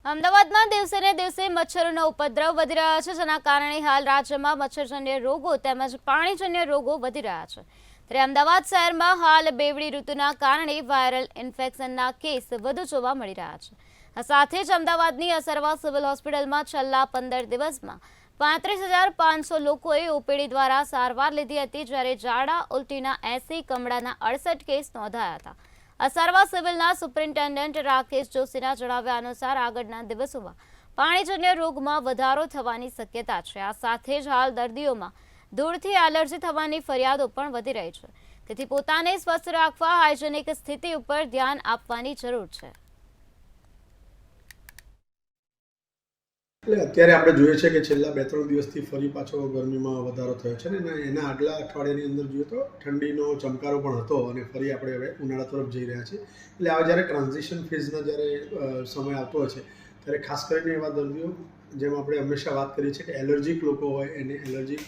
અમદાવાદમાં દિવસે ને દિવસે મચ્છરોનો ઉપદ્રવ વધી રહ્યો છે, જેના કારણે હાલ રાજ્યમાં મચ્છરજન્ય રોગો તેમજ પાણીજન્ય રોગો વધી રહ્યા છે. ત્યારે અમદાવાદ શહેરમાં હાલ બેવડી ઋતુના કારણે વાયરલ ઇન્ફેક્શનના કેસ વધુ જોવા મળી રહ્યા છે. આ સાથે જ અમદાવાદની અસરવા સિવિલ હોસ્પિટલમાં છેલ્લા 15 દિવસમાં 35,500 લોકોએ ઓપીડી દ્વારા સારવાર લીધી હતી, જ્યારે ઝાડા ઉલટીના 80, કમળાના 68 કેસ નોંધાયા હતા. અસરવા સિવિલના સુપ્રિન્ટેન્ડન્ટ રાકેશ જોશીના જણાવ્યા અનુસાર આગળના દિવસોમાં પાણીજન્ય રોગમાં વધારો થવાની શક્યતા છે. આ સાથે જ હાલ દર્દીઓમાં ધૂળથી એલર્જી થવાની ફરિયાદો પણ વધી રહી છે. તેથી પોતાને સ્વસ્થ રાખવા હાઇજેનિક સ્થિતિ ઉપર ધ્યાન આપવાની જરૂર છે. એટલે અત્યારે આપણે જોઈએ છે કે છેલ્લા 2-3 દિવસથી ફરી પાછો ગરમીમાં વધારો થયો છે ને એના આગલા અઠવાડિયાની અંદર જોઈએ તો ઠંડીનો ચમકારો પણ હતો અને ફરી આપણે હવે ઉનાળા તરફ જઈ રહ્યા છીએ. એટલે આ જ્યારે ટ્રાન્ઝિશન ફેઝના જ્યારે સમય આવતો હોય છે ત્યારે ખાસ કરીને એવા દર્દીઓ, જેમ આપણે હંમેશા વાત કરીએ છીએ કે એલર્જીક લોકો હોય એને એલર્જીક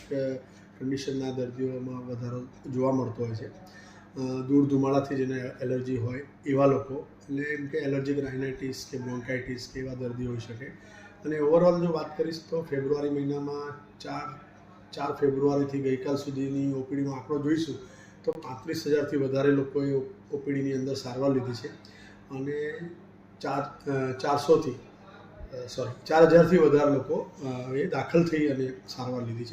કન્ડિશનના દર્દીઓમાં વધારો જોવા મળતો હોય છે. ધૂળ ધુમાડાથી જેને એલર્જી હોય એવા લોકો, એટલે એમ કે એલર્જીક રાઇનાઇટિસ કે બ્રોન્કાઇટિસ કે એવા દર્દીઓ હોઈ શકે. અને ઓવરઓલ જો વાત કરીશ તો ફેબ્રુઆરી મહિનામાં 4 ફેબ્રુઆરીથી ગઈકાલ સુધીની ઓપીડીનો આંકડો જોઈશું તો 35,000થી વધારે લોકોએ ઓપીડીની અંદર સારવાર લીધી છે અને 4,000થી વધારે લોકો એ દાખલ થઈ અને સારવાર લીધી છે.